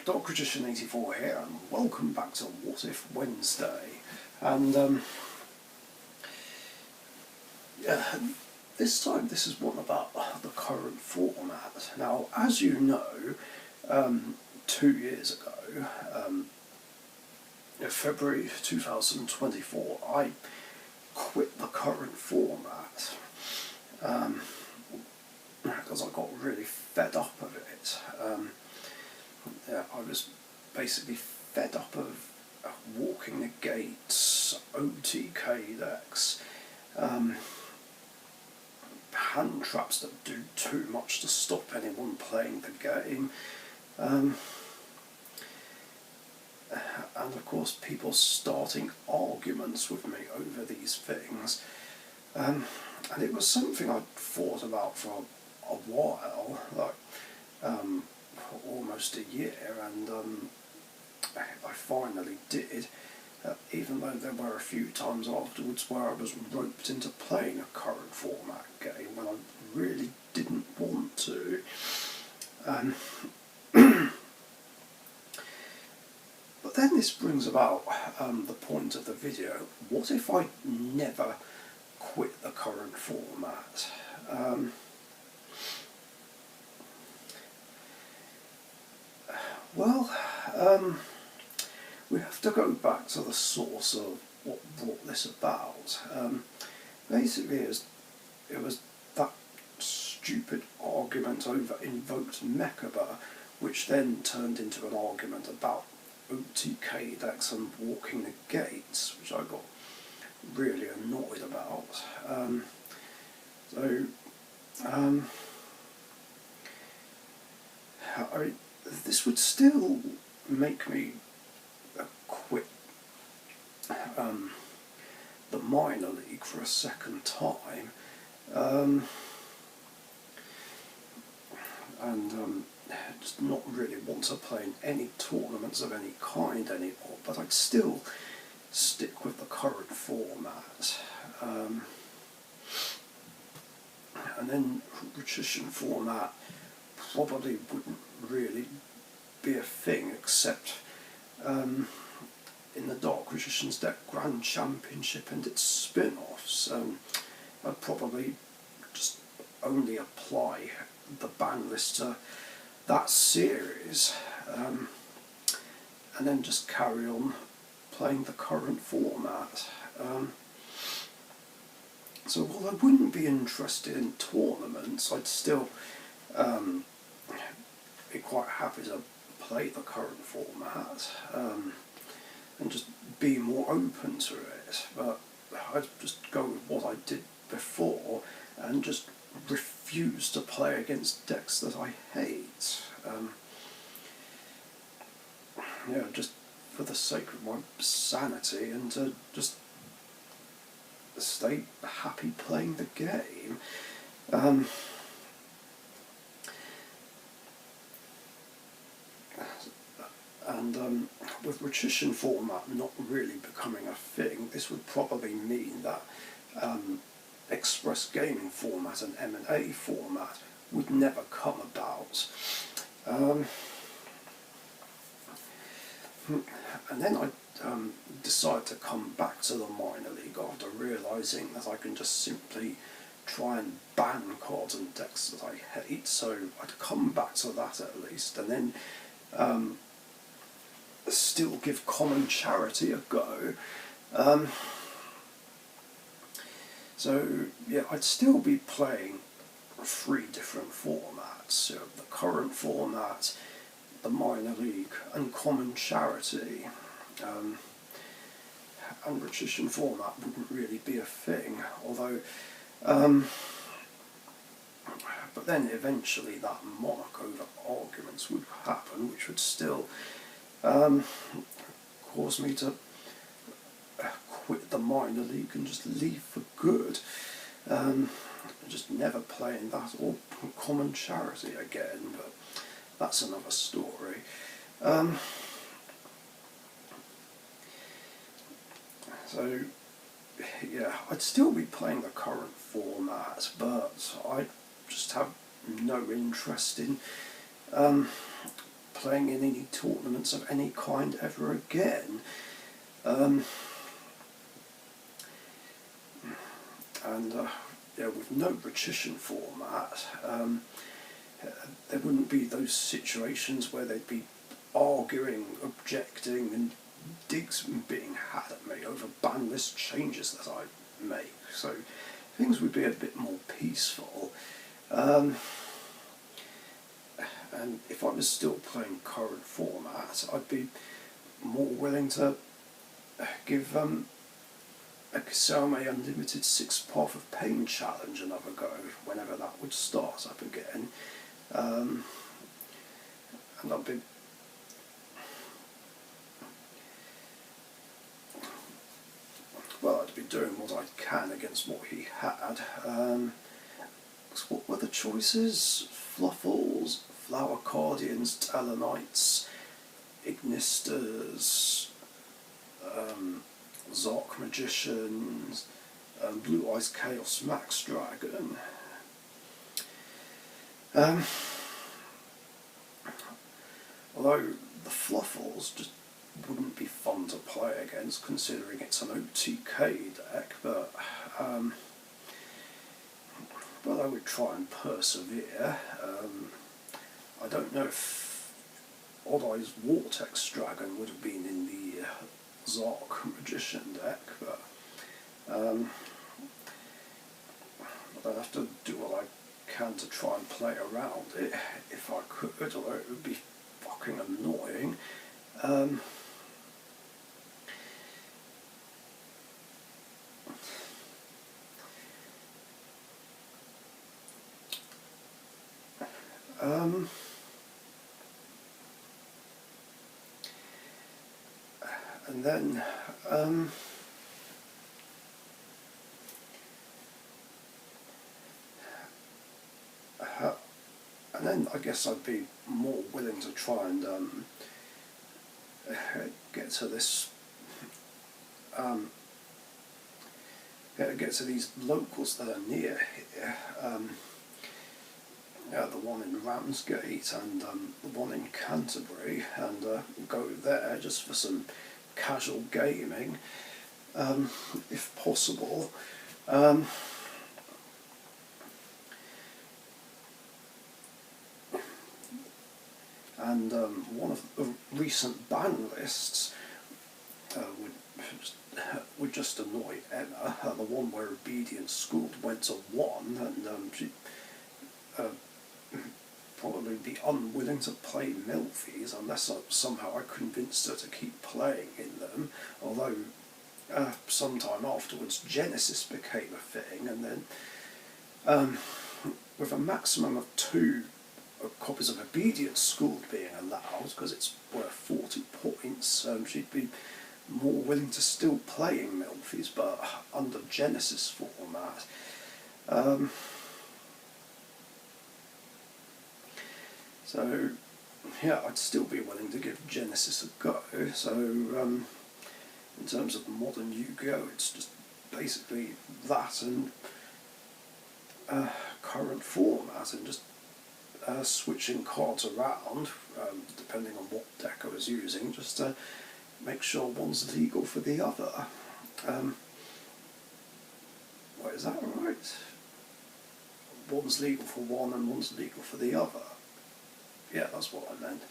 Darkragician84 here, and welcome back to What If Wednesday. And this time this is one about the current format. Now, as you know, 2 years ago, in February 2024, I quit the current format because I got really fed up of it. I was basically fed up of walking the gates, OTK decks, hand traps that do too much to stop anyone playing the game, and of course people starting arguments with me over these things, and it was something I'd thought about for a while, like almost a year, and I finally did, even though there were a few times afterwards where I was roped into playing a current format game when I really didn't want to. But then this brings about the point of the video: what if I never quit the current format? We have to go back to the source of what brought this about. Basically, it was that stupid argument over invoked Mechaba, which then turned into an argument about OTK decks and walking the gates, which I got really annoyed about. This would still make me quit the minor league for a second time, and just not really want to play in any tournaments of any kind anymore, but I'd still stick with the current format. And then Magician format probably wouldn't really be a thing, except in the Dark Magician's Deck Grand Championship and its spin-offs. I'd probably just only apply the ban list to that series, and then just carry on playing the current format. So while I wouldn't be interested in tournaments, I'd still be quite happy to play the current format, and just be more open to it. But I'd just go with what I did before and just refuse to play against decks that I hate. Just for the sake of my sanity, and to just stay happy playing the game. With Magician format not really becoming a thing, this would probably mean that Express Gaming format and M&A format would never come about. And then I decided to come back to the minor league after realising that I can just simply try and ban cards and decks that I hate, so I'd come back to that at least, and then still give Common Charity a go. So yeah, I'd still be playing 3 different formats: the current format, the minor league, and Common Charity. And Magician format wouldn't really be a thing, although but then eventually that monarch over arguments would happen, which would still cause me to quit the minor league and just leave for good, just never playing that or Common Charity again, but that's another story. So yeah, I'd still be playing the current format, but I just have no interest in playing in any tournaments of any kind ever again. With no patrician format, there wouldn't be those situations where they'd be arguing, objecting, and digs being had at me over ban list changes that I make. So things would be a bit more peaceful. And if I was still playing current format, I'd be more willing to give a Kisame Unlimited 6 Path of Pain challenge another go whenever that would start up again. And I'd be doing what I can against what he had. What were the choices? Fluffles, Flower Cardians, Talonites, Ignisters, Zark Magicians, Blue Eyes Chaos Max Dragon. Although the Fluffles just wouldn't be fun to play against, considering it's an OTK deck, but I would try and persevere. I don't know if Odd Eyes Vortex Dragon would have been in the Zark Magician deck, but I'd have to do what I can to try and play around it if I could, although it would be fucking annoying. And then I guess I'd be more willing to try and get to this, get to these locals that are near here. The one in Ramsgate and the one in Canterbury, and go there just for some casual gaming, if possible. And one of the recent ban lists would just annoy Emma, the one where Obedient School went to 1, and she probably be unwilling to play Milfies unless somehow I convinced her to keep playing in them, although sometime afterwards Genesis became a thing, and then with a maximum of 2 copies of Obedient School being allowed, because it's worth 40 points, she'd be more willing to still playing Milfies, but under Genesis format. So, yeah, I'd still be willing to give Genesis a go. So, in terms of modern Yu-Gi-Oh, it's just basically that and current format, and just switching cards around, depending on what deck I was using, just to make sure one's legal for the other. Wait, is that right? One's legal for one and one's legal for the other. Yeah, that's what I meant.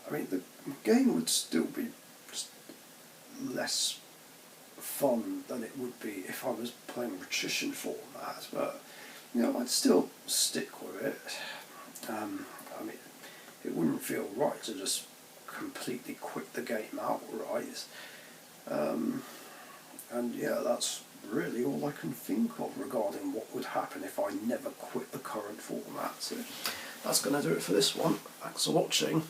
I mean, the game would still be just less fun than it would be if I was playing patrician format, but I'd still stick with it. I mean, it wouldn't feel right to just completely quit the game outright. And yeah, that's really all I can think of regarding what would happen if I never quit the current format. So that's going to do it for this one. Thanks for watching.